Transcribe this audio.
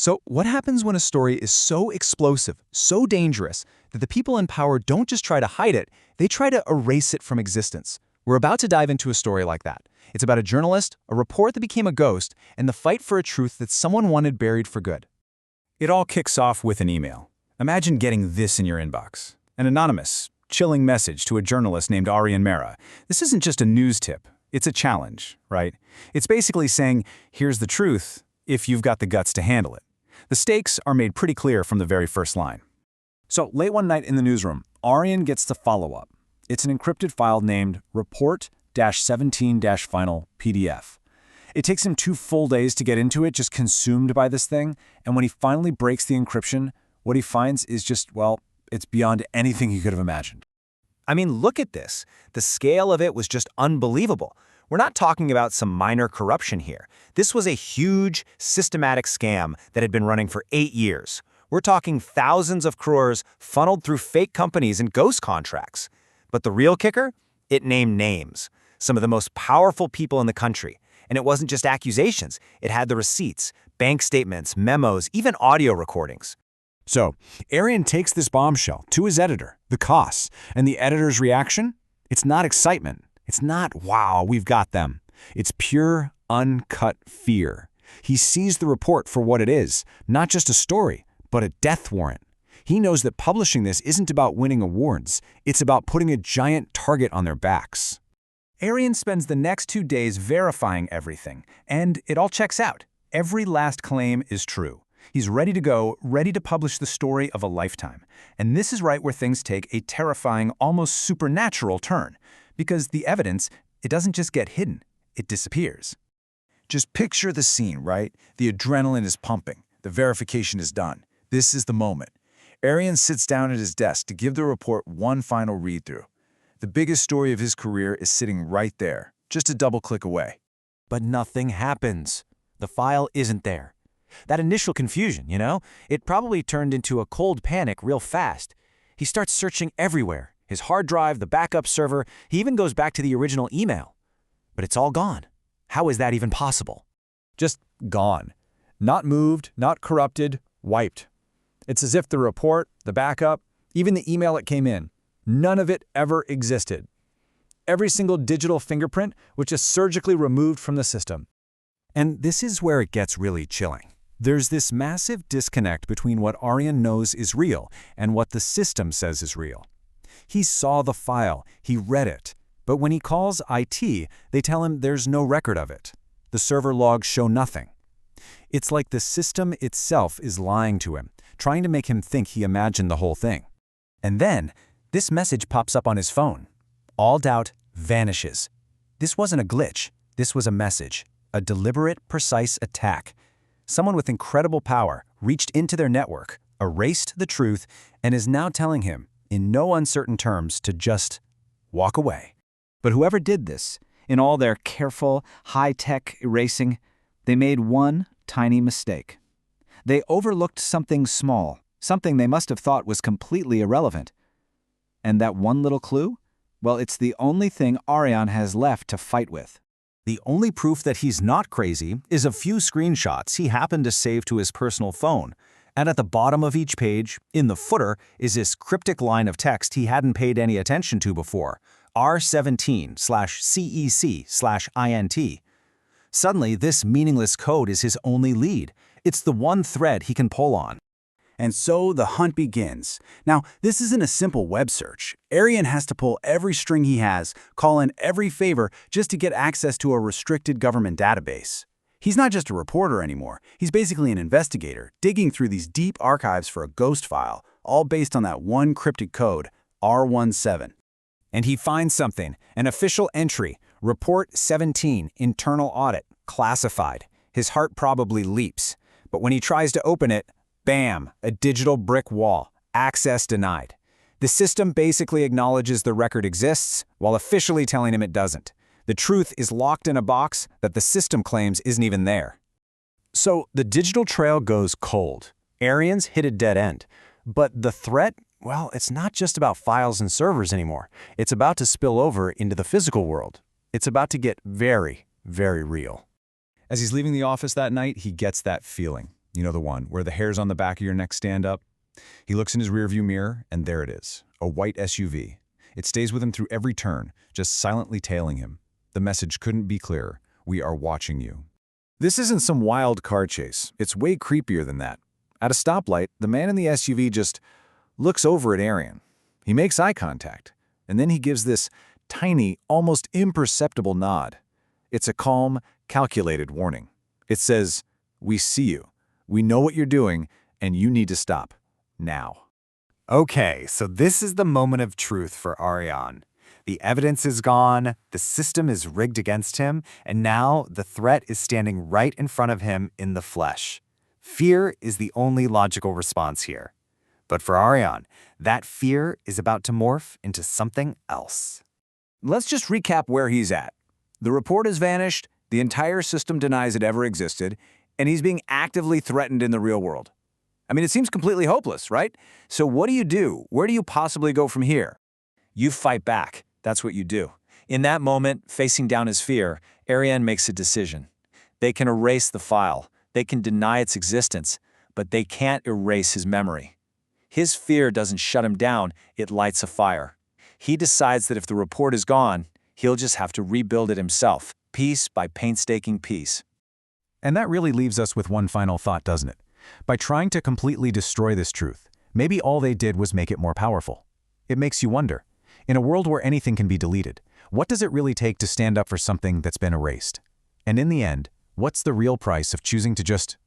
So what happens when a story is so explosive, so dangerous, that the people in power don't just try to hide it, they try to erase it from existence? We're about to dive into a story like that. It's about a journalist, a report that became a ghost, and the fight for a truth that someone wanted buried for good. It all kicks off with an email. Imagine getting this in your inbox. An anonymous, chilling message to a journalist named Arian Mera. This isn't just a news tip. It's a challenge, right? It's basically saying, here's the truth, if you've got the guts to handle it. The stakes are made pretty clear from the very first line. So late one night in the newsroom, Arian gets the follow-up. It's an encrypted file named report-17-final PDF. It takes him 2 full days to get into it, just consumed by this thing, and when he finally breaks the encryption, what he finds is just, well, it's beyond anything he could have imagined. I mean, look at this. The scale of it was just unbelievable. We're not talking about some minor corruption here. This was a huge, systematic scam that had been running for 8 years. We're talking thousands of crores funneled through fake companies and ghost contracts. But the real kicker? It named names. Some of the most powerful people in the country. And it wasn't just accusations. It had the receipts, bank statements, memos, even audio recordings. So, Arian takes this bombshell to his editor, the costs, and the editor's reaction? It's not excitement. It's not, wow, we've got them. It's pure, uncut fear. He sees the report for what it is, not just a story, but a death warrant. He knows that publishing this isn't about winning awards. It's about putting a giant target on their backs. Arian spends the next 2 days verifying everything, and it all checks out. Every last claim is true. He's ready to go, ready to publish the story of a lifetime. And this is right where things take a terrifying, almost supernatural turn. Because the evidence, it doesn't just get hidden, it disappears. Just picture the scene, right? The adrenaline is pumping. The verification is done. This is the moment. Arian sits down at his desk to give the report one final read-through. The biggest story of his career is sitting right there, just a double click away. But nothing happens. The file isn't there. That initial confusion, it probably turned into a cold panic real fast. He starts searching everywhere. His hard drive, the backup server, he even goes back to the original email. But it's all gone. How is that even possible? Just gone. Not moved, not corrupted, wiped. It's as if the report, the backup, even the email it came in, none of it ever existed. Every single digital fingerprint was just surgically removed from the system. And this is where it gets really chilling. There's this massive disconnect between what Arian knows is real and what the system says is real. He saw the file, he read it, but when he calls IT, they tell him there's no record of it. The server logs show nothing. It's like the system itself is lying to him, trying to make him think he imagined the whole thing. And then, this message pops up on his phone. All doubt vanishes. This wasn't a glitch. This was a message, a deliberate, precise attack. Someone with incredible power reached into their network, erased the truth, and is now telling him, in no uncertain terms, to just walk away. But whoever did this, in all their careful, high-tech erasing, they made one tiny mistake. They overlooked something small, something they must have thought was completely irrelevant. And that one little clue? Well, it's the only thing Arian has left to fight with. The only proof that he's not crazy is a few screenshots he happened to save to his personal phone. And at the bottom of each page, in the footer, is this cryptic line of text he hadn't paid any attention to before, R17/CEC/INT. Suddenly, this meaningless code is his only lead. It's the one thread he can pull on. And so the hunt begins. Now, this isn't a simple web search. Arian has to pull every string he has, call in every favor just to get access to a restricted government database. He's not just a reporter anymore. He's basically an investigator, digging through these deep archives for a ghost file, all based on that one cryptic code, R17. And he finds something, an official entry, Report 17, Internal Audit, classified. His heart probably leaps. But when he tries to open it, bam, a digital brick wall, access denied. The system basically acknowledges the record exists, while officially telling him it doesn't. The truth is locked in a box that the system claims isn't even there. So the digital trail goes cold. Arian's hit a dead end. But the threat, well, it's not just about files and servers anymore. It's about to spill over into the physical world. It's about to get very, very real. As he's leaving the office that night, he gets that feeling. You know the one, where the hairs on the back of your neck stand up? He looks in his rearview mirror, and there it is, a white SUV. It stays with him through every turn, just silently tailing him. The message couldn't be clearer. We are watching you. This isn't some wild car chase. It's way creepier than that. At a stoplight, the man in the SUV just looks over at Arian. He makes eye contact, and then he gives this tiny, almost imperceptible nod. It's a calm, calculated warning. It says, "We see you. We know what you're doing, and you need to stop. Now." Okay, so this is the moment of truth for Ariane. The evidence is gone, the system is rigged against him, and now the threat is standing right in front of him in the flesh. Fear is the only logical response here. But for Ariane, that fear is about to morph into something else. Let's just recap where he's at. The report has vanished, the entire system denies it ever existed, and he's being actively threatened in the real world. I mean, it seems completely hopeless, right? So what do you do? Where do you possibly go from here? You fight back. That's what you do. In that moment, facing down his fear, Ariane makes a decision. They can erase the file. They can deny its existence, but they can't erase his memory. His fear doesn't shut him down, it lights a fire. He decides that if the report is gone, he'll just have to rebuild it himself, piece by painstaking piece. And that really leaves us with one final thought, doesn't it? By trying to completely destroy this truth, maybe all they did was make it more powerful. It makes you wonder, in a world where anything can be deleted, what does it really take to stand up for something that's been erased? And in the end, what's the real price of choosing to just